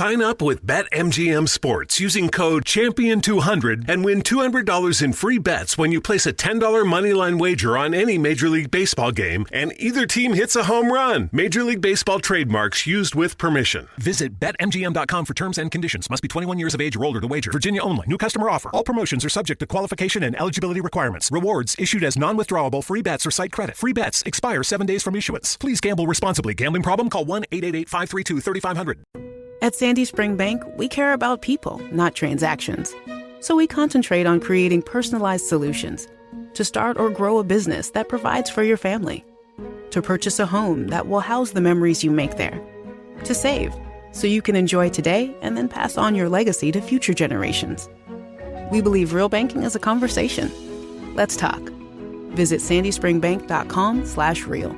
Sign up with BetMGM Sports using code CHAMPION200 and win $200 in free bets when you place a $10 moneyline wager on any Major League Baseball game and either team hits a home run. Major League Baseball trademarks used with permission. Visit BetMGM.com for terms and conditions. Must be 21 years of age or older to wager. Virginia only. New customer offer. All promotions are subject to qualification and eligibility requirements. Rewards issued as non-withdrawable free bets or site credit. Free bets expire 7 days from issuance. Please gamble responsibly. Gambling problem? Call 1-888-532-3500. At Sandy Spring Bank, we care about people, not transactions. So we concentrate on creating personalized solutions to start or grow a business that provides for your family, to purchase a home that will house the memories you make there, to save so you can enjoy today and then pass on your legacy to future generations. We believe real banking is a conversation. Let's talk. Visit sandyspringbank.com/real.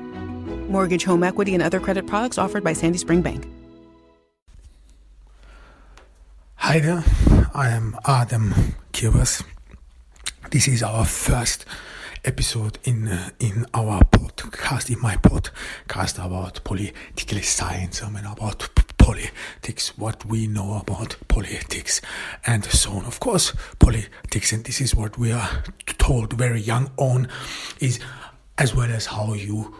Mortgage, home equity, and other credit products offered by Sandy Spring Bank. Hi there, I am Adam Kirvas. This is our first episode in our podcast, in my podcast about political science, about politics, what we know about politics, and so on. Of course, politics, and this is what we are told very young on, is as well as how you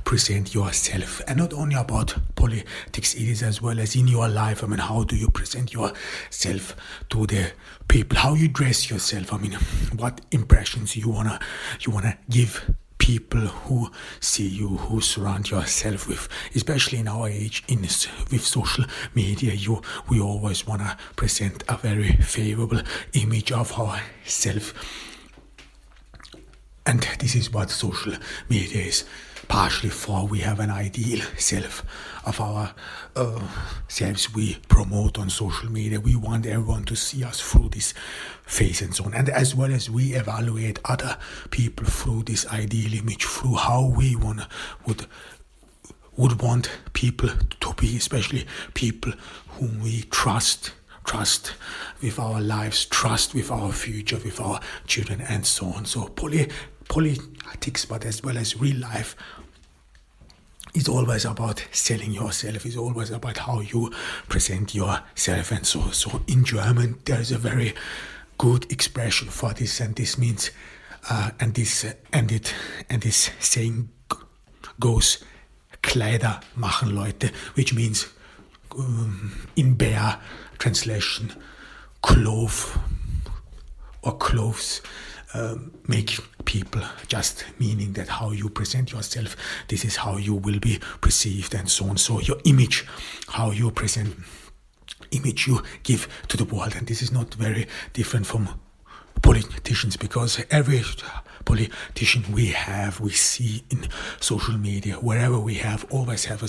present yourself, and not only about politics, it is as well as in your life. How do you present yourself to the people, how you dress yourself, what impressions you wanna give people who see you, who surround yourself with, especially in our age, with social media. We always wanna present a very favorable image of ourselves, and this is what social media is partially for. We have an ideal self of our selves we promote on social media. We want everyone to see us through this face and so on, and as well as we evaluate other people through this ideal image, through how we would want people to be, especially people whom we trust with our lives, trust with our future, with our children, and so on. So politics, but as well as real life, is always about selling yourself, is always about how you present yourself, and so. So in German, there is a very good expression for this, and this means, and this saying goes, Kleider machen Leute, which means, in bare translation, clothes make people, just meaning that how you present yourself, this is how you will be perceived, and so on. So your image, how you present, image you give to the world, and this is not very different from politicians, because every politician we see in social media, wherever we have, always have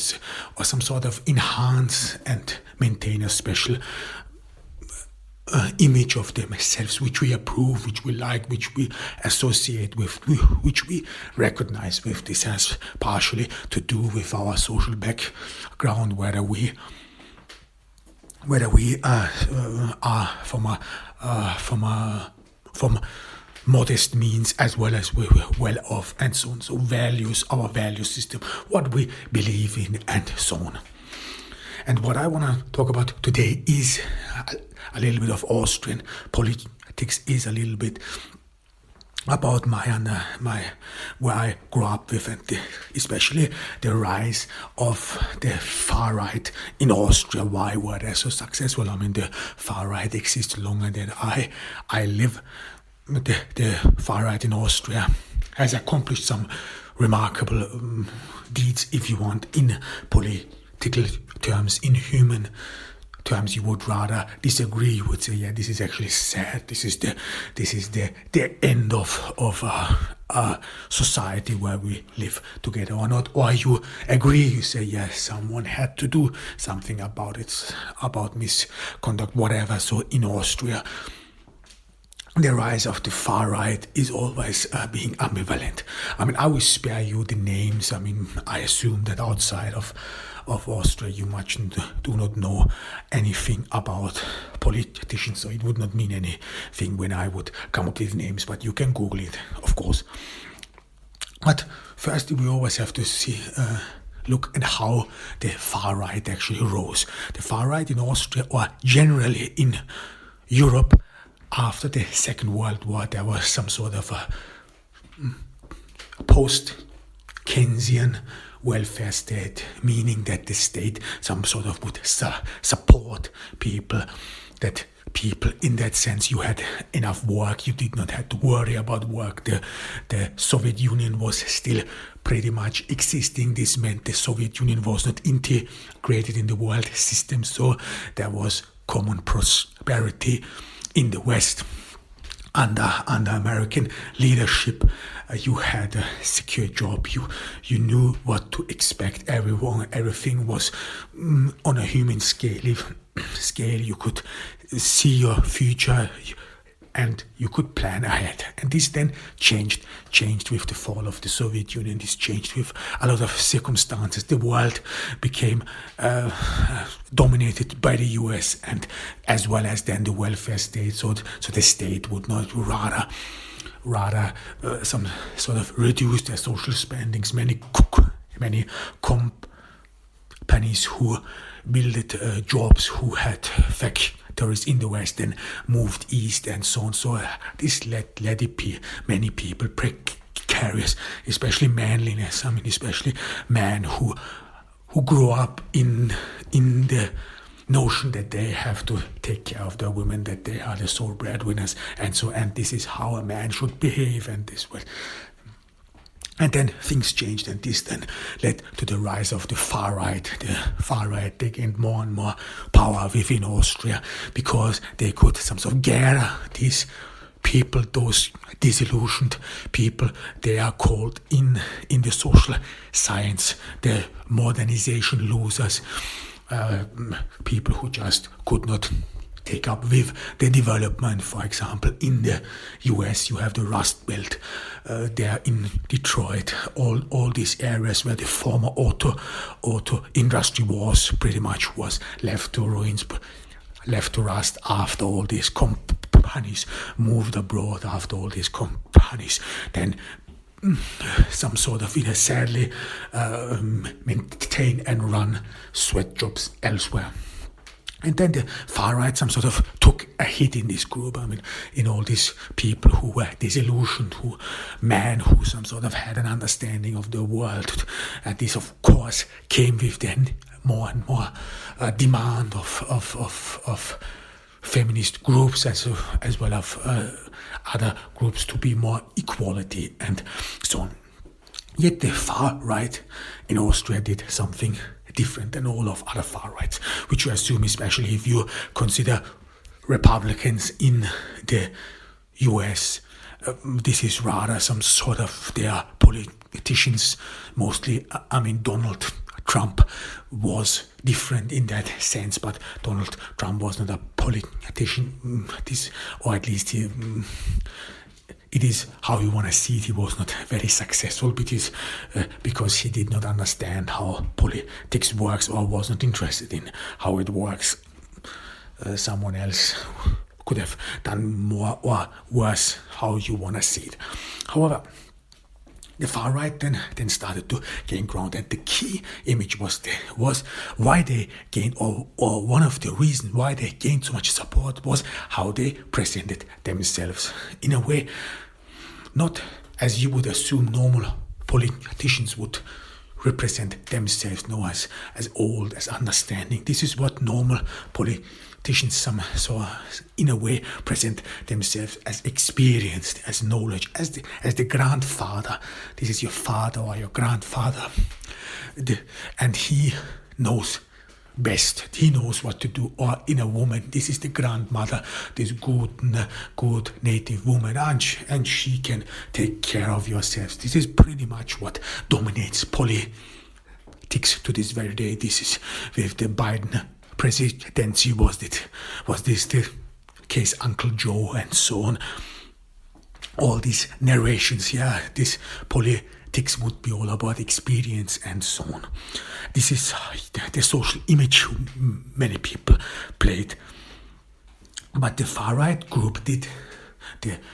or some sort of enhance and maintain a special image of themselves, which we approve, which we like, which we associate with, which we recognize with. This has partially to do with our social background, whether we are from modest means as well as we're well off, and so on. So values, our value system, what we believe in, and so on. And what I want to talk about today is a little bit of Austrian politics, is a little bit about where I grew up with, and especially the rise of the far right in Austria. Why were they so successful? The far right exists longer than I live. The far right in Austria has accomplished some remarkable deeds, if you want, in political terms. In human terms, you would rather disagree. You would say, yeah, this is actually sad. This is the end of a society where we live together, or not. Or you agree, you say, yes, someone had to do something about it, about misconduct, whatever. So in Austria, the rise of the far right is always being ambivalent. I will spare you the names. I assume that outside of Austria, you much do not know anything about politicians, so it would not mean anything when I would come up with names, but you can Google it, of course. But first, we always have to look at how the far right actually rose. The far right in Austria, or generally in Europe, after the Second World War, there was some sort of a post-Keynesian welfare state, meaning that the state some sort of would support people, that people in that sense, you had enough work, you did not have to worry about work. The Soviet Union was still pretty much existing. This meant the Soviet Union was not integrated in the world system, so there was common prosperity in the West. Under American leadership, you had a secure job. You knew what to expect. Everything was on a human scale. You could see your future, and you could plan ahead. And this then changed with the fall of the Soviet Union. This changed with a lot of circumstances. The world became dominated by the US, and as well as then the welfare state. So the state would not rather some sort of reduce their social spendings. Many companies who built jobs, who had factories in the West, then moved east and so on. So this led many people precarious, especially manliness. I mean, especially men who grew up in the notion that they have to take care of their women, that they are the sole breadwinners, and this is how a man should behave, and this was. And then things changed, and this then led to the rise of the far right. The far right, they gained more and more power within Austria because they could some sort of gather these people, those disillusioned people. They are called in the social science the modernization losers, people who just could not take up with the development. For example, in the US, you have the Rust Belt. There in Detroit, all these areas where the former auto industry was pretty much was left to ruins, left to rust after all these companies moved abroad, after all these companies then some sort of sadly maintain and run sweatshops elsewhere. And then the far right some sort of took a hit in this group. I mean, in all these people who were disillusioned, who some sort of had an understanding of the world. And this, of course, came with then more and more demand of feminist groups as well as other groups to be more equality and so on. Yet the far right in Austria did something different than all of other far rights, which you assume, especially if you consider Republicans in the US. This is rather some sort of their politicians, mostly. I mean, Donald Trump was different in that sense, but Donald Trump was not a politician, or at least he. It is how you want to see it. He was not very successful because he did not understand how politics works, or was not interested in how it works. Someone else could have done more or worse, how you want to see it. However, the far right then started to gain ground, and the key image was why they gained, or one of the reasons why they gained so much support was how they presented themselves in a way, not as you would assume normal politicians would represent themselves, no, as old, as understanding. This is what normal politicians in a way present themselves, as experienced, as knowledge, as the grandfather. This is your father or your grandfather, and he knows best. He knows what to do. Or in a woman, this is the grandmother, this good native woman, and she can take care of yourselves. This is pretty much what dominates politics to this very day. This is with the Biden presidency. Was this the case, Uncle Joe, and so on? All these narrations, this politics would be all about experience and so on. This is the social image many people played. But the far right group the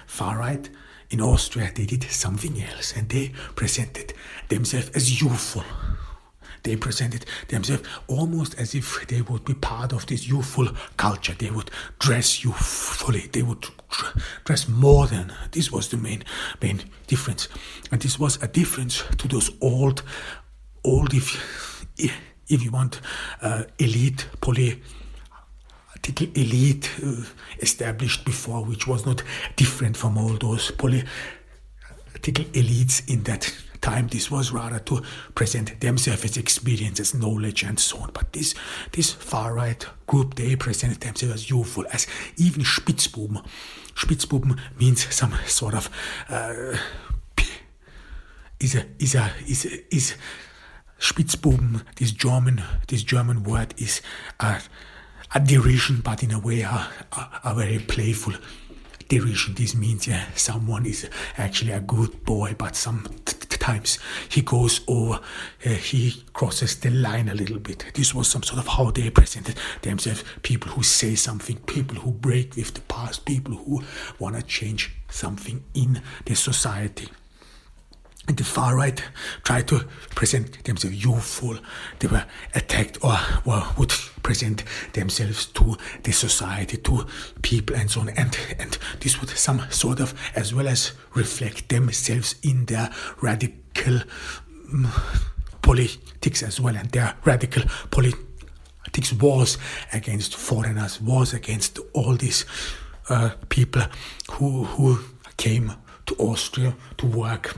far right in Austria, they did something else, and they presented themselves as youthful. They presented themselves almost as if they would be part of this youthful culture. They would dress youthfully. They would dress modern. This was the main difference. And this was a difference to those old if you want, elite political elite established before, which was not different from all those political elites in that time. This was rather to present themselves as experience, as knowledge, and so on. But this far right group, they presented themselves as youthful, as even Spitzbuben. Spitzbuben means some sort of is Spitzbuben. This German word is a derision, but in a way a very playful derision. This means someone is actually a good boy, but sometimes he goes over, he crosses the line a little bit. This was some sort of how they presented themselves: people who say something, people who break with the past, people who want to change something in the society. And the far right tried to present themselves youthful. They were attacked or would present themselves to the society, to people, and so on. And this would some sort of, as well as reflect themselves in their radical politics as well. And their radical politics was against foreigners, was against all these people who came to Austria to work.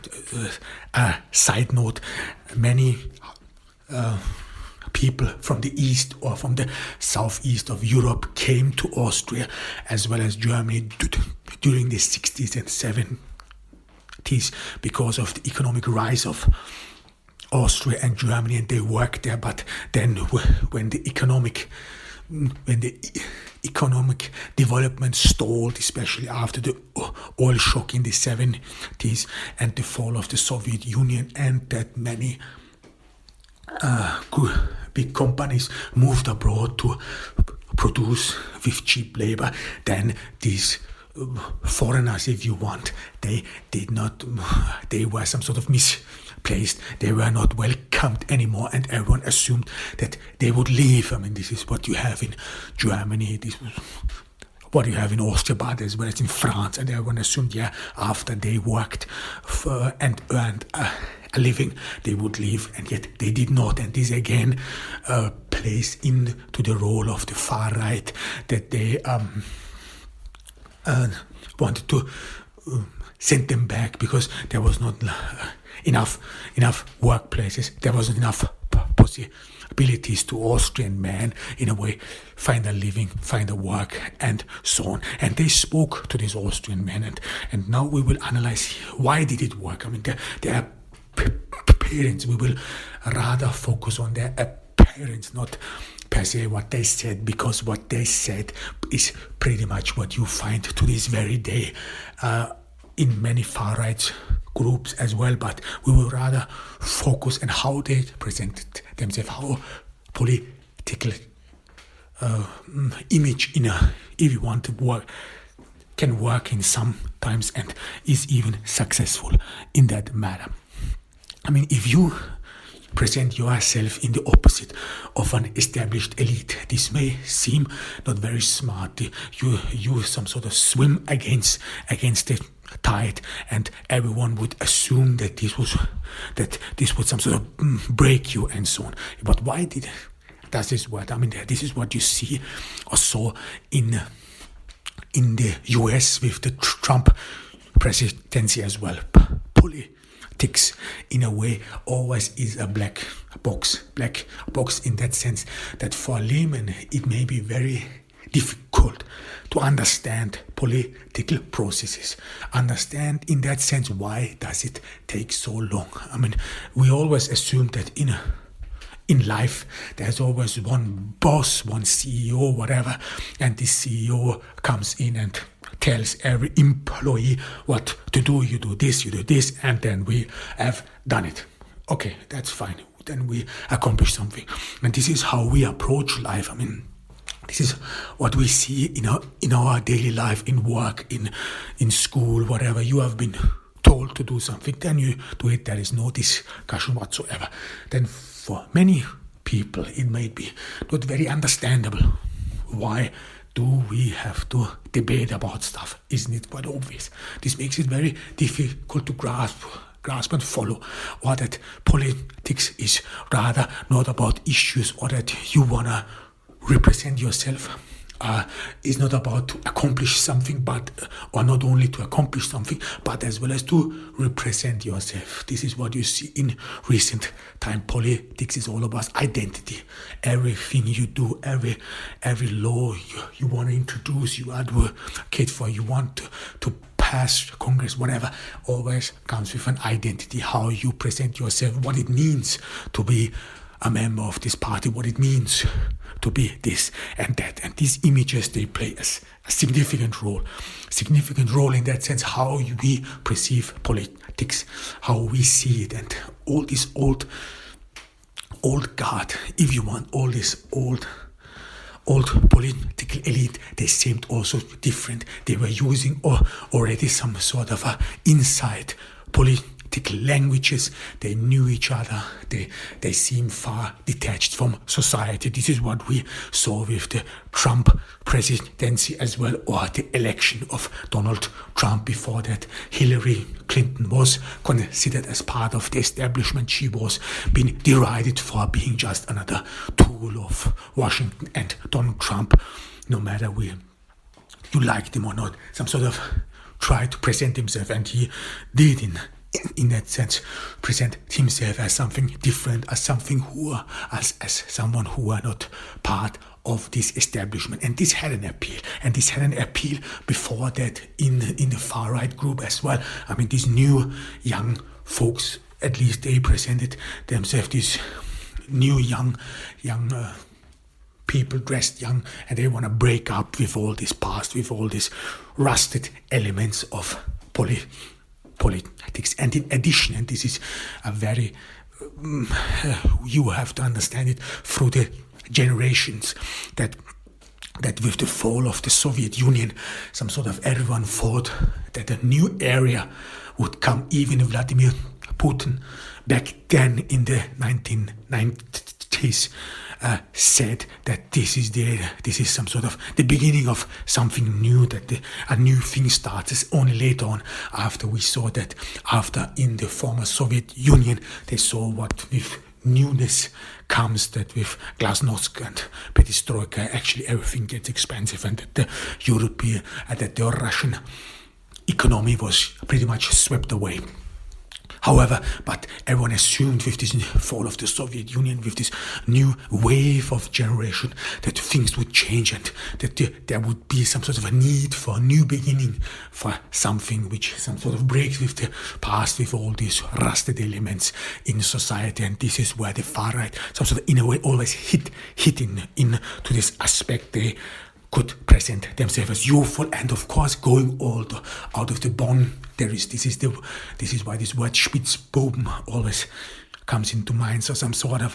Side note, many people from the east or from the southeast of Europe came to Austria as well as Germany during the 60s and 70s because of the economic rise of Austria and Germany, and they worked there. But then when the economic development stalled, especially after the oil shock in the 70s and the fall of the Soviet Union, and that many big companies moved abroad to produce with cheap labor, then these foreigners, if you want, they were some sort of misplaced. They were not welcomed anymore, and everyone assumed that they would leave. I mean, this is what you have in Germany, this is what you have in Austria, but as well as in France, and everyone assumed, after they worked and earned a living, they would leave, and yet they did not. And this again plays into the role of the far right, that they wanted to send them back because there was not enough workplaces. There wasn't enough possibilities to Austrian men, in a way, find a living, find a work, and so on. And they spoke to these Austrian men, and now we will analyze why did it work. I mean, their appearance. We will rather focus on their appearance, not per se what they said, because what they said is pretty much what you find to this very day in many far-right groups as well. But we will rather focus on how they presented themselves, how political image if you want to work, can work in sometimes and is even successful in that matter. I mean, if you present yourself in the opposite of an established elite, this may seem not very smart. You some sort of swim against the tide, and everyone would assume that this would some sort of break you and so on. But why does this work? I mean, this is what you see or saw in the US with the Trump presidency as well. Politics, in a way, always is a black box in that sense that for a layman it may be very difficult to understand political processes. Understand in that sense, why does it take so long? I mean, we always assume that in life there's always one boss, one CEO, whatever, and this CEO comes in and tells every employee what to do. You do this, and then we have done it. Okay, that's fine. Then we accomplish something. And this is how we approach life. I mean, this is what we see in our daily life, in work, in school, whatever. You have been told to do something, then you do it. There is no discussion whatsoever. Then for many people, it may be not very understandable. Why do we have to debate about stuff? Isn't it quite obvious? This makes it very difficult to grasp and follow, or that politics is rather not about issues, or that you want to represent yourself. Is not about to accomplish something, or not only to accomplish something, but as well as to represent yourself. This is what you see in recent time. Politics is all about identity. Everything you do, every law you want to introduce, you advocate for, you want to pass Congress, whatever, always comes with an identity. How you present yourself, what it means to be a member of this party, what it means to be this and that. And these images, they play a significant role in that sense, how we perceive politics, how we see it. And all this old guard, if you want, all this old political elite, they seemed also different. They were using already some sort of inside political languages. They knew each other. They seemed far detached from society. This is what we saw with the Trump presidency as well, or the election of Donald Trump. Before that, Hillary Clinton was considered as part of the establishment. She was being derided for being just another tool of Washington and Donald Trump. No matter you liked him or not, some sort of tried to present himself, and he did in that sense present himself as something different, as something as someone who were not part of this establishment. And this had an appeal, and this had an appeal before that in the far right group as well. I mean, these new young folks, at least they presented themselves, these new young people dressed young, and they want to break up with all this past, with all these rusted elements of politics. And in addition, and this is a very you have to understand it through the generations, that with the fall of the Soviet Union, some sort of everyone thought that a new era would come. Even Vladimir Putin back then in the 1990s said that this is some sort of the beginning of something new, that a new thing starts. It's only later on, after we saw that, after in the former Soviet Union, they saw what with newness comes, that with glasnost and perestroika, actually everything gets expensive, and that the European, that the Russian economy was pretty much swept away. However, but everyone assumed with this fall of the Soviet Union, with this new wave of generation, that things would change, and that there would be some sort of a need for a new beginning, for something which some sort of breaks with the past, with all these rusted elements in society. And this is where the far right, some sort of in a way, always hit in to this aspect. They could present themselves as youthful, and of course going out of the bond. This is why this word Spitzbuben always comes into mind. So some sort of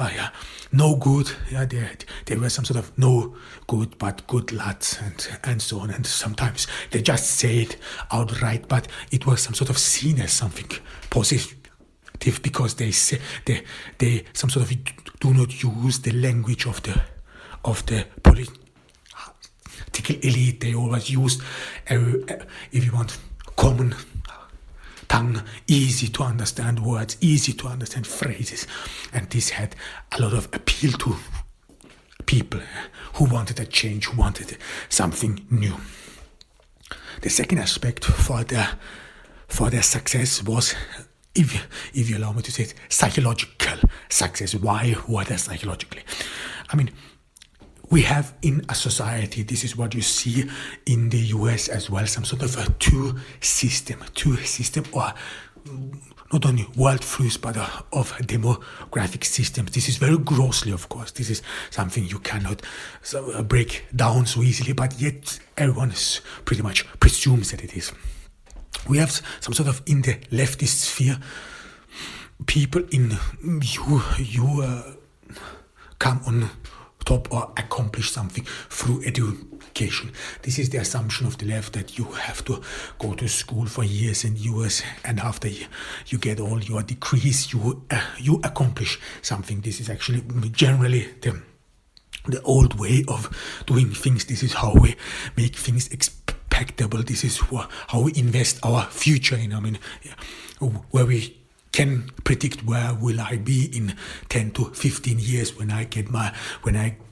no good. Yeah, they were some sort of no good but good lads, and so on. And sometimes they just say it outright, but it was some sort of seen as something positive, because they say they some sort of do not use the language of the political elite. They always used, if you want, common tongue, easy to understand words, easy to understand phrases. And this had a lot of appeal to people who wanted a change, who wanted something new. The second aspect for their success was, if you allow me to say it, psychological success. Why were they psychologically? I mean, we have in a society, this is what you see in the US as well, some sort of a two system, or not only world views, but of demographic systems. This is very grossly, of course. This is something you cannot break down so easily, but yet everyone pretty much presumes that it is. We have some sort of, in the leftist sphere, people in you come on top or accomplish something through education. This is the assumption of the left, that you have to go to school for years and years, and after you get all your degrees, you accomplish something. This is actually generally the old way of doing things. This is how we make things expectable. This is how we invest our future in. Where we can predict where will I be in 10 to 15 years when I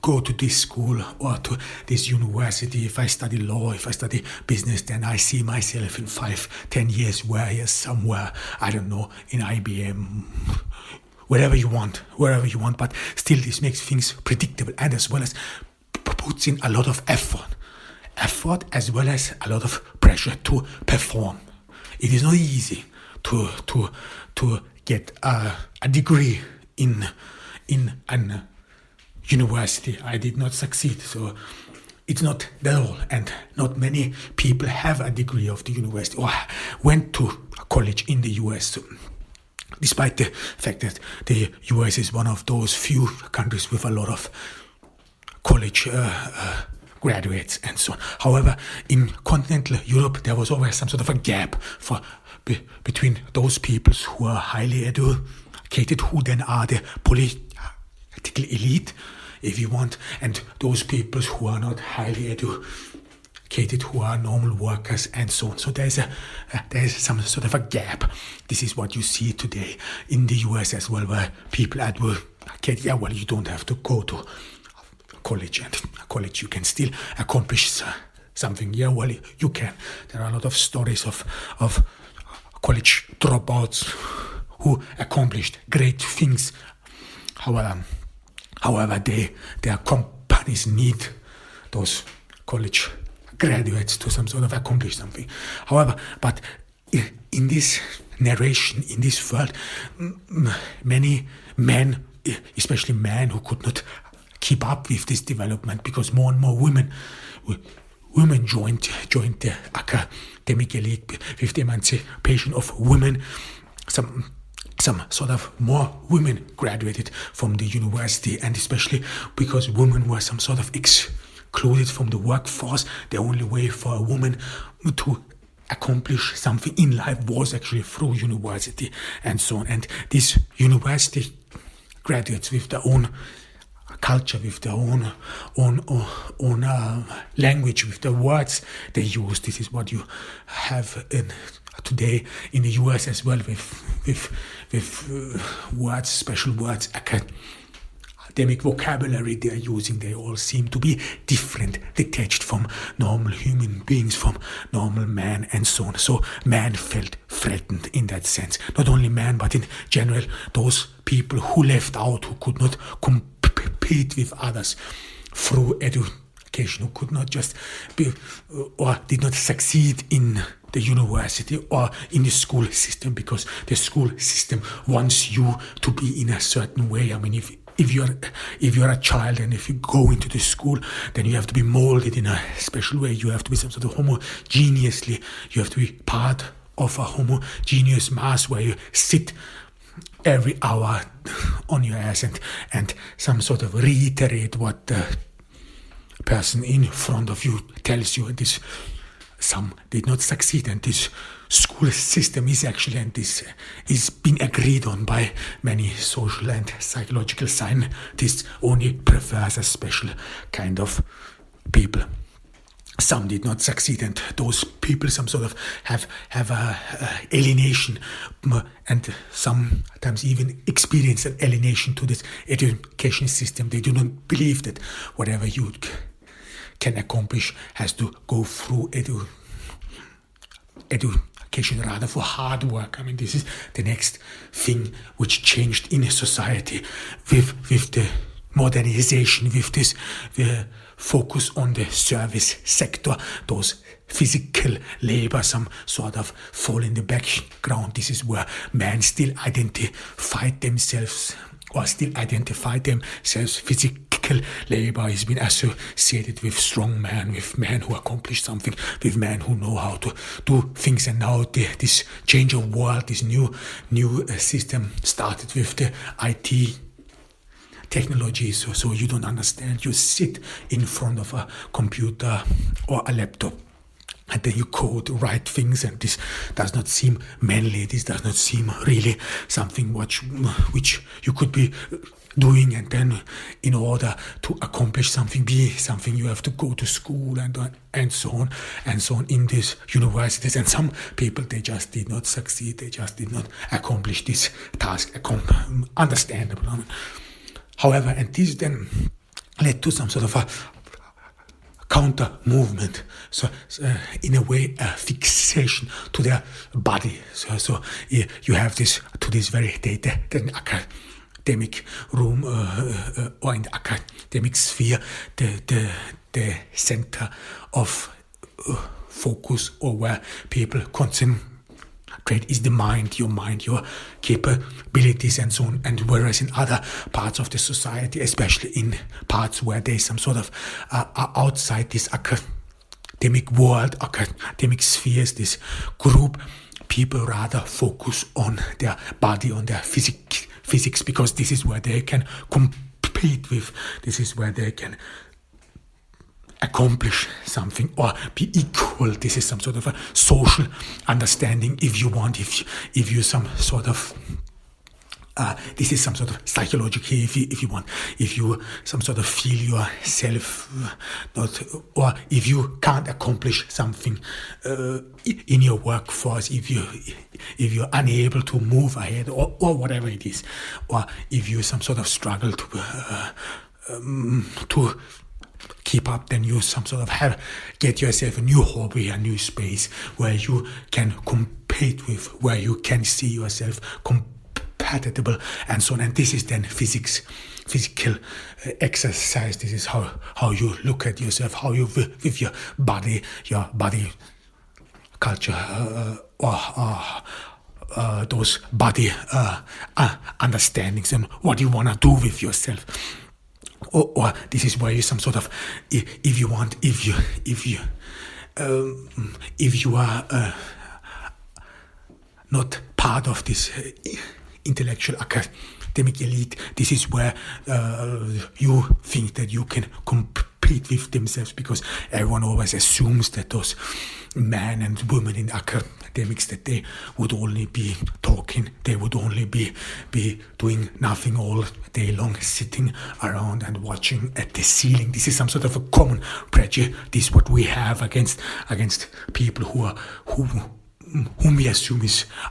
go to this school or to this university. If I study law, if I study business, then I see myself in 5-10 years where I am somewhere, I don't know, in IBM, wherever you want, but still this makes things predictable, and as well as puts in a lot of effort as well as a lot of pressure to perform. It is not easy to get a degree in an university. I did not succeed, so it's not that all, and not many people have a degree of the university or went to college in the US. So, despite the fact that the US is one of those few countries with a lot of college graduates and so on. However, in continental Europe, there was always some sort of a gap between those people who are highly educated, who then are the political elite, if you want, and those people who are not highly educated, who are normal workers and so on. So there's some sort of a gap. This is what you see today in the US as well, where people advocate, you don't have to go to college, and college you can still accomplish something. You can. There are a lot of stories of college dropouts who accomplished great things. However, their companies need those college graduates to some sort of accomplish something. However, but in this narration, in this world, many men, especially men who could not keep up with this development, because more and more women joined the academic elite with the emancipation of women. Some sort of more women graduated from the university, and especially because women were some sort of excluded from the workforce. The only way for a woman to accomplish something in life was actually through university and so on. And these university graduates with their own culture, with their own language, with the words they use. This is what you have today in the US as well, with words, special words, academic vocabulary they are using. They all seem to be different, detached from normal human beings, from normal man and so on. So man felt threatened in that sense. Not only man, but in general, those people who left out, who could not compete with others through education, who could not just be or did not succeed in the university or in the school system, because the school system wants you to be in a certain way. I mean, if you're a child and if you go into the school, then you have to be molded in a special way. You have to be some sort of homogeneously. You have to be part of a homogeneous mass where you sit every hour on your ass and some sort of reiterate what the person in front of you tells you. And some did not succeed, and this school system is actually, and this is being agreed on by many social and psychological scientists, only prefers a special kind of people. Some did not succeed, and those people some sort of have a alienation, and sometimes even experience an alienation to this education system. They do not believe that whatever you can accomplish has to go through education, rather for hard work. I mean, this is the next thing which changed in a society with the modernization, with this the focus on the service sector. Those physical labor some sort of fall in the background. This is where men still identify themselves physical labor has been associated with strong men, with men who accomplish something, with men who know how to do things. And now this change of world, this new system started with the IT technology, so you don't understand. You sit in front of a computer or a laptop, and then you code, write things, and this does not seem manly. This does not seem really something which you could be doing. And then, in order to accomplish something, you have to go to school and so on in these universities. And some people, they just did not succeed. They just did not accomplish this task. Understandable. However, and this then led to some sort of a counter movement, so in a way a fixation to their body. So you have this very academic room or in the academic sphere, the center of focus, or where people concentrate is the mind, your capabilities and so on. And whereas in other parts of the society, especially in parts where there's some sort of outside this academic world, academic spheres, this group, people rather focus on their body, on their physics, because this is where they can compete with, this is where they can accomplish something or be equal. This is some sort of a social understanding, if you want, if you some sort of this is some sort of psychological, if you want, if you some sort of feel yourself not, or if you can't accomplish something in your workforce, if you're unable to move ahead, or whatever it is, or if you some sort of struggle to keep up, then you some sort of get yourself a new hobby, a new space where you can compete with, where you can see yourself compatible and so on. And this is then physical exercise. This is how you look at yourself, how you with your body culture, or those body understandings and what you want to do with yourself. Or this is where you some sort of, if you are not part of this intellectual academic elite, this is where you think that you can compete with themselves, because everyone always assumes that those men and women in academics, that they would only be talking, they would only be doing nothing all day long, sitting around and watching at the ceiling. This is some sort of a common prejudice what we have against people whom we assume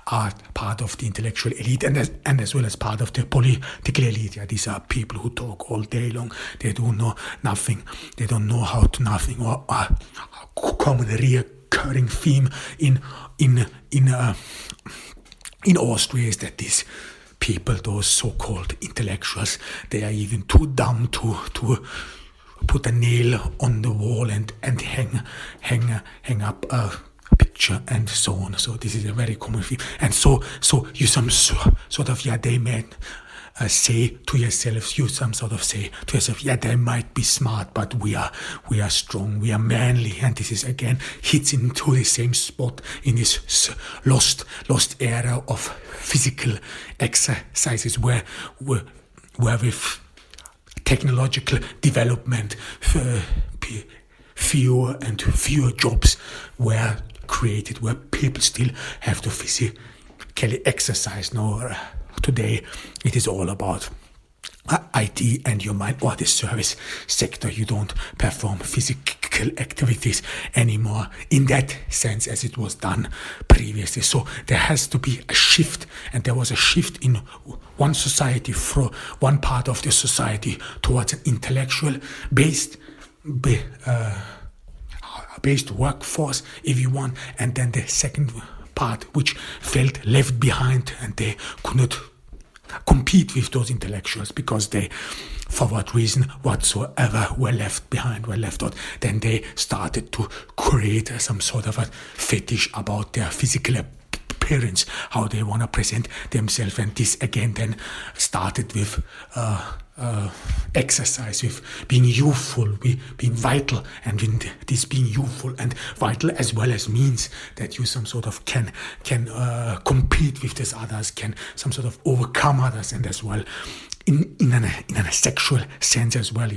are part of the intellectual elite, and as well as part of the political elite. Yeah, these are people who talk all day long. They don't know nothing. They don't know how to nothing. Or a common recurring theme in Austria is that these people, those so-called intellectuals, they are even too dumb to put a nail on the wall and hang up a picture and so on. So this is a very common thing. And so you some sort of, yeah, they might say to yourself, you some sort of say to yourself, yeah, they might be smart, but we are strong, we are manly. And this is again hits into the same spot in this lost era of physical exercises where with technological development, fewer and fewer jobs were created, where people still have to physically exercise. Now, today it is all about IT and your mind, or the service sector. You don't perform physical activities anymore in that sense as it was done previously. So there has to be a shift, and there was a shift in one society, from one part of the society, towards an intellectual based workforce, if you want, and then the second part which felt left behind, and they could not compete with those intellectuals because they, for what reason whatsoever, were left behind, were left out. Then they started to create some sort of a fetish about their physical appearance, how they want to present themselves. And this again then started with exercise, with being youthful, being vital, and with this being youthful and vital as well as means that you some sort of can compete with these others, can some sort of overcome others, and as well in a sexual sense as well.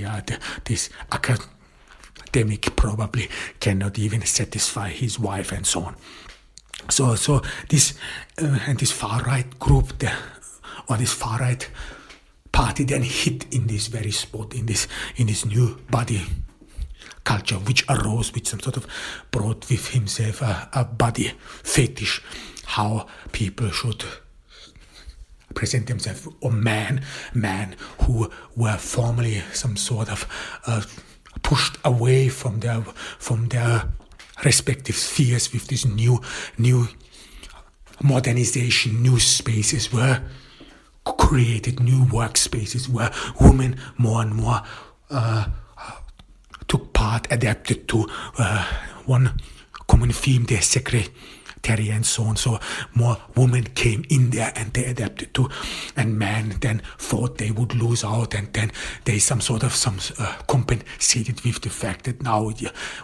This academic probably cannot even satisfy his wife and so on. So this and this far right group, or this far right party, then hit in this very spot, in this new body culture, which arose, which some sort of brought with himself a body fetish, how people should present themselves, or men who were formerly some sort of pushed away from their respective spheres with this new modernization. New spaces were created, new workspaces where women more and more took part, adapted to one common theme, the secretary and so on. So more women came in there and they adapted to, and men then thought they would lose out, and then they compensated with the fact that now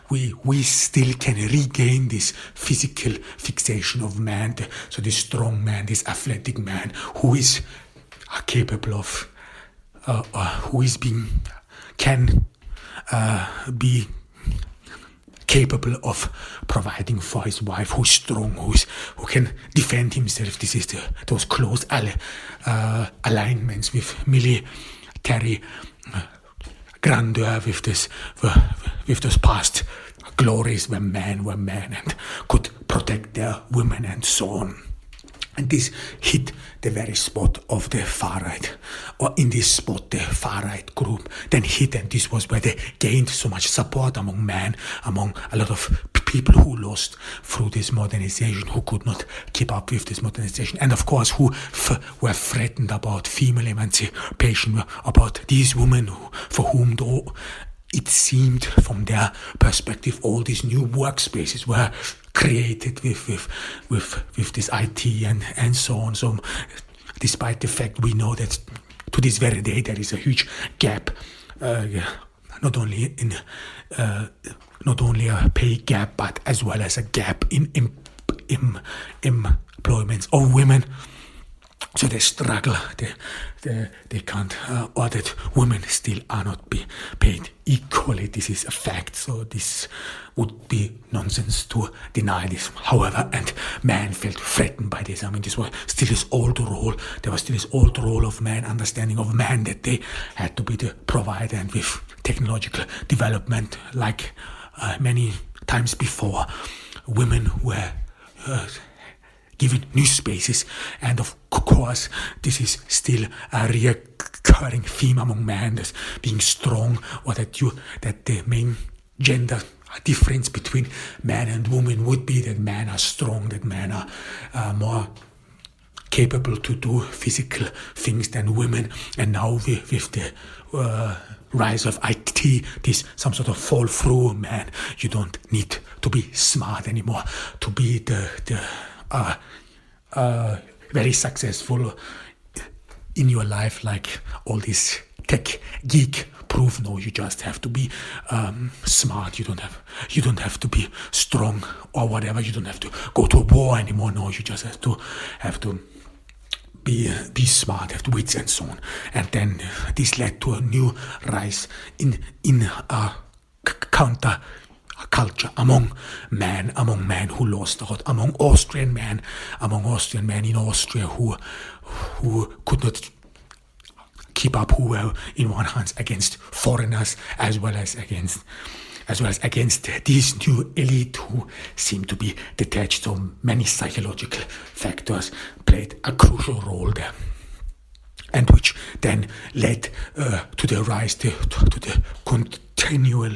we still can regain this physical fixation of man, so this strong man, this athletic man who is capable of can be capable of providing for his wife, who's strong, who can defend himself. This is those close alignments with military grandeur, with those past glories where men were men and could protect their women and so on. And this hit the very spot of the far right, or in this spot the far right group then hit, and this was where they gained so much support among men, among a lot of people who lost through this modernization, who could not keep up with this modernization, and of course who were threatened about female emancipation, about these women for whom though it seemed from their perspective all these new workspaces were created with this IT and so on. So despite the fact we know that to this very day there is a huge gap, not only a pay gap, but as well as a gap in employment of women. So they struggle, they can't, or that women still are not paid equally. This is a fact, so this would be nonsense to deny this. However, and men felt threatened by this. I mean, this was still his old role. There was still his old role of man, understanding of man, that they had to be the provider, and with technological development, like many times before, women were given new spaces, and of course this is still a recurring theme among men, as being strong, or that the main gender difference between man and woman would be that men are strong, that men are more capable to do physical things than women. And now with the rise of IT, this some sort of fall through, man, you don't need to be smart anymore to be the very successful in your life, like all these tech geek proof. No, you just have to be smart. You don't have to be strong or whatever. You don't have to go to war anymore. No, you just have to be smart, have wits and so on. And then this led to a new rise in counter culture among men who lost out, among Austrian men in Austria who could not keep up, who were in one hand against foreigners as well as against this new elite who seemed to be detached. So many psychological factors played a crucial role there, and which then led to the rise, to the continual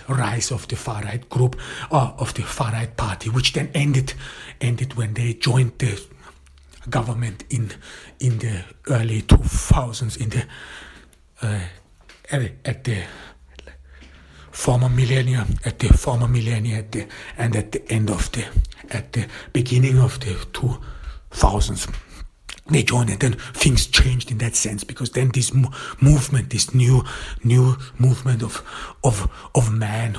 rise of the far right group, of the far right party, which then ended when they joined the government in the early 2000s, former millennia, at the beginning of the 2000s. They joined, and then things changed in that sense, because then this movement, this new movement of man,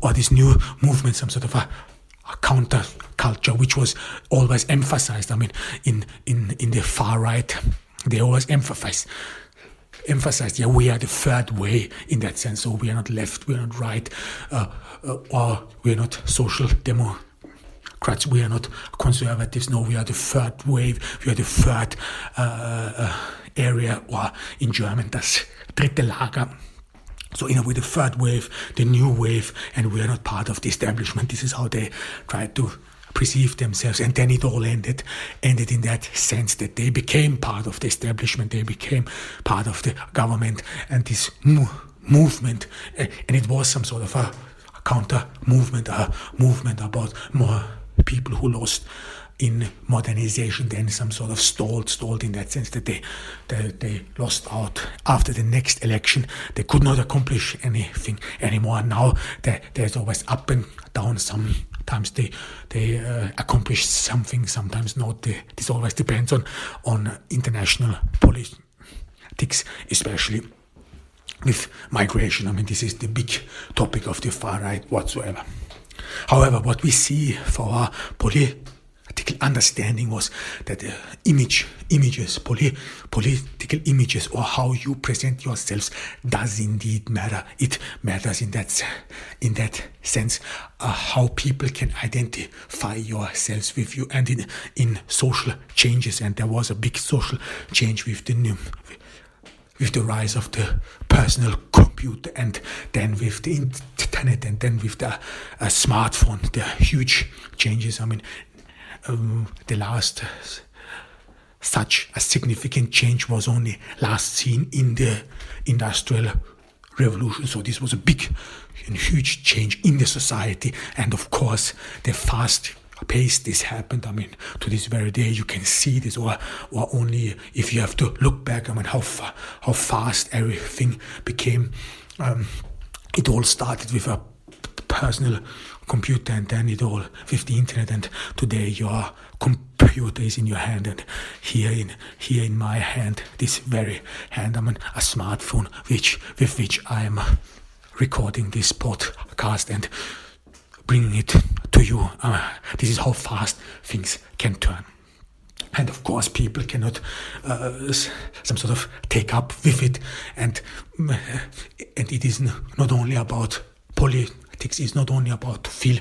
or this new movement, some sort of a counter culture, which was always emphasized. I mean, in the far right, they always emphasized, yeah, we are the third way in that sense. So we are not left, we are not right, or we are not social democrats, we are not conservatives. No, we are the third wave, we are the third area, or in German, das dritte Lager. So in a way, the third wave, the new wave, and we are not part of the establishment. This is how they tried to perceive themselves, and then it all ended in that sense that they became part of the establishment, they became part of the government, and this movement, and it was some sort of a counter movement, a movement about more people who lost in modernization, then some sort of stalled in that sense that they lost out after the next election. They could not accomplish anything anymore. Now there's always up and down. Sometimes they accomplish something, sometimes not. This always depends on international politics, especially with migration. I mean, this is the big topic of the far right whatsoever. However, what we see for our political understanding was that political images, or how you present yourselves, does indeed matter. It matters in that sense, how people can identify yourselves with you, and in social changes. And there was a big social change with the rise of the personal computer, and then with the internet, and then with the smartphone, the huge changes. I mean, the last such a significant change was only last seen in the Industrial Revolution. So this was a big and huge change in the society, and of course the fast pace this happened. I mean, to this very day you can see this, or only if you have to look back, I mean, how fast everything became. It all started with a personal computer, and then it all with the internet, and today your computer is in your hand, and here in my hand, this very hand, I mean, a smartphone with which I am recording this podcast and bringing it to you. This is how fast things can turn. And of course, people cannot some sort of take up with it, and it is not only about politics. It's not only about to feel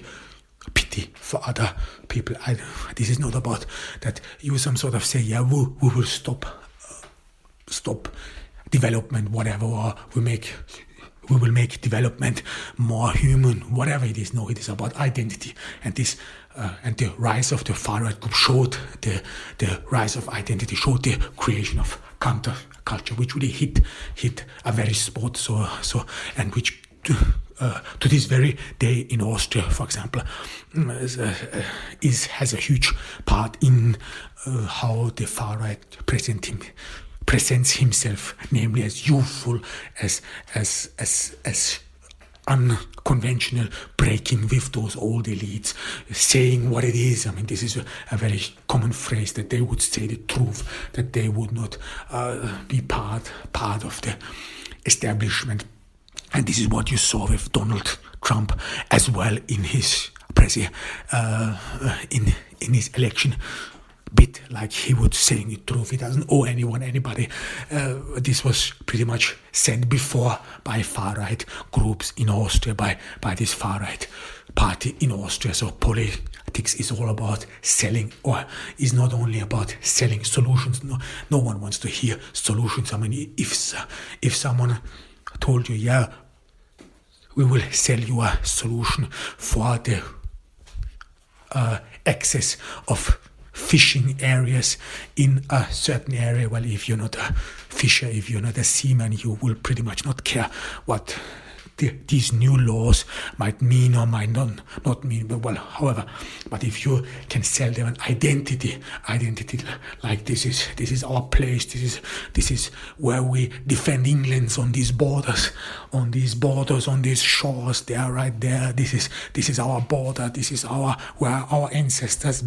pity for other people. This is not about that you some sort of say, yeah, we will stop development, whatever, or we will make development more human, whatever it is. No, it is about identity, and this and the rise of the far right group showed the rise of identity, showed the creation of counter culture, which really hit a very spot. So and which to this very day in Austria, for example, has a huge part in how the far right presents himself, namely as youthful, as unconventional, breaking with those old elites, saying what it is. I mean, this is a very common phrase, that they would say the truth, that they would not be part of the establishment. And this is what you saw with Donald Trump as well in his in his election bit, like he would saying the truth. He doesn't owe anybody. This was pretty much said before by far right groups in Austria, by this far right party in Austria. So politics is all about selling, or is not only about selling solutions. No one wants to hear solutions. I mean, if someone told you, yeah, we will sell you a solution for the access of fishing areas in a certain area. Well, if you're not a fisher, if you're not a seaman, you will pretty much not care what these new laws might mean or might not mean, but well, however, but if you can sell them an identity like this is our place, this is where we defend England on these borders, on these shores, they are right there. This is our border. This is where our ancestors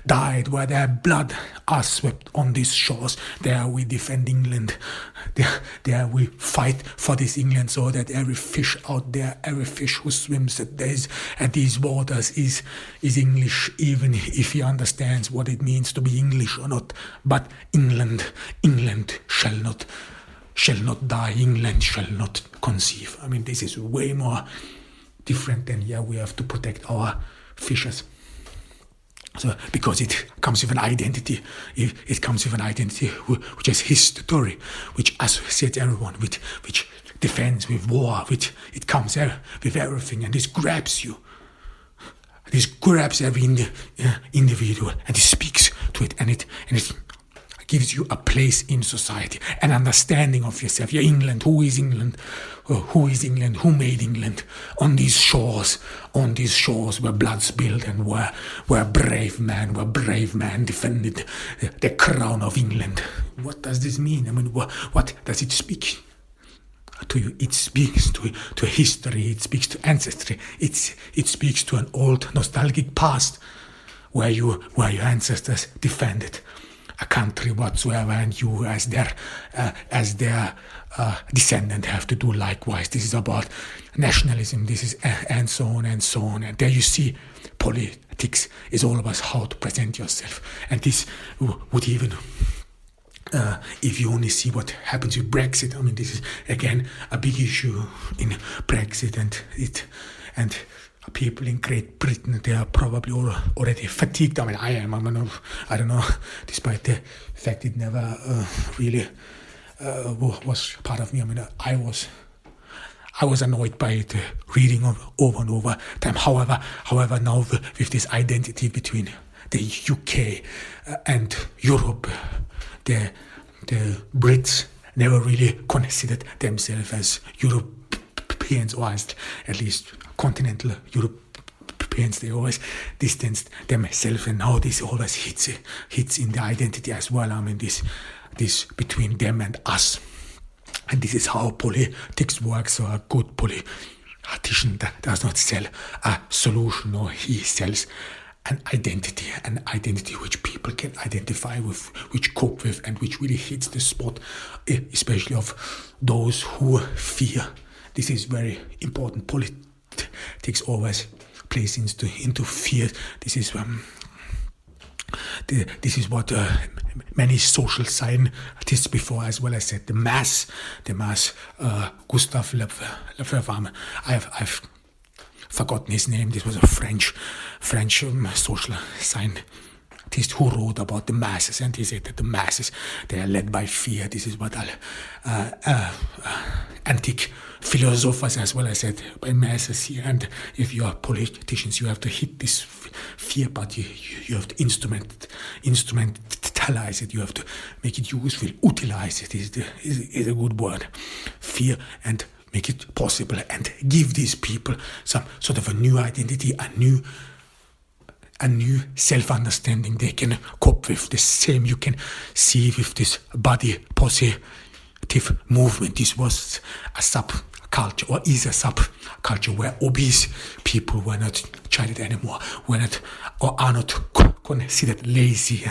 died, where their blood are swept on these shores. There we defend England. There we fight for this England, so that every fish out there, every fish who swims at these waters is English, even if he understands what it means to be English or not. But England shall not die. England shall not conceive. I mean, this is way more different than we have to protect our fishes. So, because it comes with an identity, it comes with an identity which is history, which associates everyone with, which defends with war, which it comes with everything, and this grabs you. This grabs every individual, and it speaks to it, and it gives you a place in society, an understanding of yourself. You're England. Who is England? Who is England? Who made England? On these shores where blood spilled, and where brave man defended the crown of England. What does this mean? I mean, what does it speak to you? It speaks to history. It speaks to ancestry. It speaks to an old nostalgic past where your ancestors defended a country whatsoever, and you as their descendant have to do likewise. This is about nationalism. This is and so on and so on. And there you see, politics is all about how to present yourself. And this would even, if you only see what happens with Brexit, I mean, this is again a big issue in Brexit, and people in Great Britain, they are probably already fatigued. I mean, I don't know, despite the fact it never really was part of me. I mean, I was annoyed by it, reading over and over time. However, now with this identity between the UK and Europe, the Brits never really considered themselves as Europeans, or at least continental Europeans. They always distanced themselves, and now this always hits in the identity as well. I mean, this between them and us, and this is how politics works. So a good politician does not sell a solution, or he sells an identity which people can identify with, which cope with, and which really hits the spot, especially of those who fear. This is very important. Politics always plays into fear. This is what many social scientists before as well as said. The mass Gustav Le Fevre. I've forgotten his name. This was a French social scientist who wrote about the masses, and he said that the masses, they are led by fear. This is what antique philosophers as well as said, by masses here. And if you are politicians, you have to hit this fear, but you have to instrumentalize it. You have to make it useful, utilize it is a good word. Fear, and make it possible, and give these people some sort of a new identity, a new self-understanding they can cope with. The same you can see with this body positive movement. This was a subculture, or is a subculture, where obese people were not treated anymore, are not considered lazy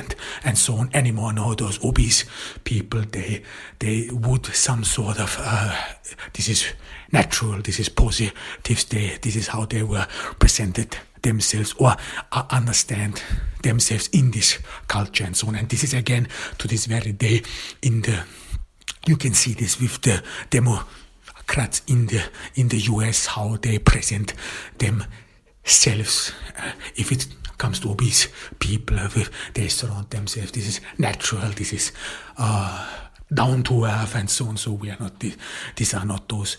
and so on anymore. No, those obese people, they would some sort of this is natural, this is positive, this is how they were presented themselves, or understand themselves in this culture and so on. And this is again to this very day you can see this with the Democrats in the US, how they present themselves. If it comes to obese people, they surround themselves. This is natural. This is down to earth and so on. So we are not. These are not those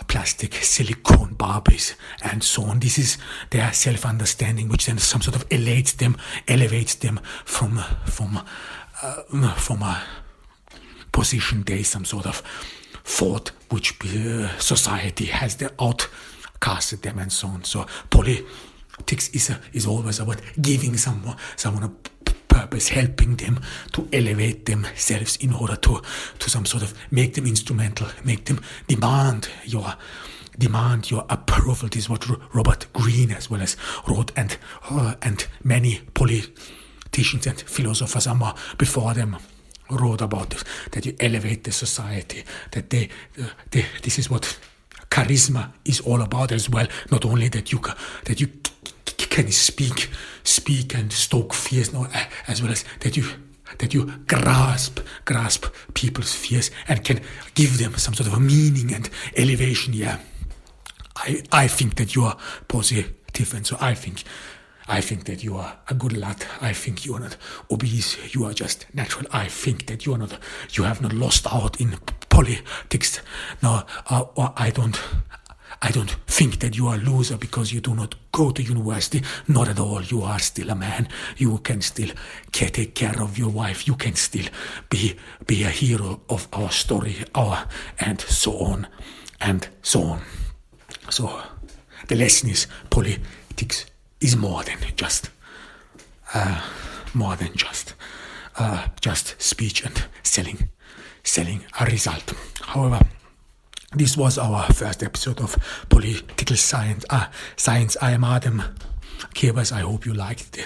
plastic silicone Barbies and so on. This is their self-understanding, which then some sort of elevates them from a position. There is some sort of thought which society has outcasted them and so on. So politics is always about giving someone a purpose, helping them to elevate themselves in order to some sort of make them instrumental, make them demand your approval. This is what Robert Greene as well as wrote, and many politicians and philosophers before them wrote about this, that you elevate the society, that this is what charisma is all about as well. Not only that you can speak and stoke fears, no, as well as that you grasp people's fears and can give them some sort of a meaning and elevation. Yeah, I think that you are positive, and so I think that you are a good lad. I think you are not obese. You are just natural. I think that you have not lost out in politics. No, I don't think that you are a loser because you do not go to university. Not at all. You are still a man. You can still take care of your wife. You can still be a hero of our story, and so on and so on. So the lesson is politics is more than just speech and selling a result. However, this was our first episode of Political Science. I am Adam Kebas. I hope you liked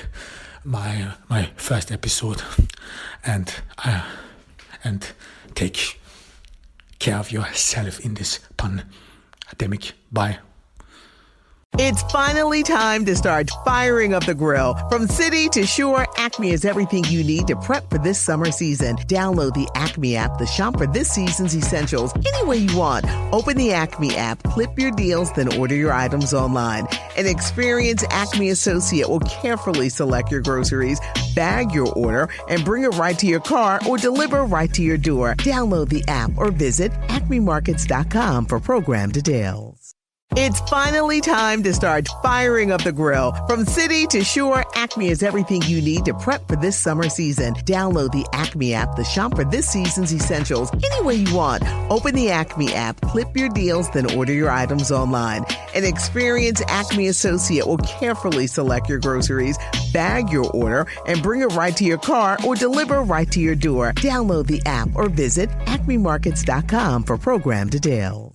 my first episode, and take care of yourself in this pandemic. Bye. It's finally time to start firing up the grill. From city to shore, Acme is everything you need to prep for this summer season. Download the Acme app to shop for this season's essentials any way you want. Open the Acme app, clip your deals, then order your items online. An experienced Acme associate will carefully select your groceries, bag your order, and bring it right to your car or deliver right to your door. Download the app or visit acmemarkets.com for program details. It's finally time to start firing up the grill. From city to shore, Acme is everything you need to prep for this summer season. Download the Acme app to shop for this season's essentials any way you want. Open the Acme app, clip your deals, then order your items online. An experienced Acme associate will carefully select your groceries, bag your order, and bring it right to your car or deliver right to your door. Download the app or visit acmemarkets.com for program details.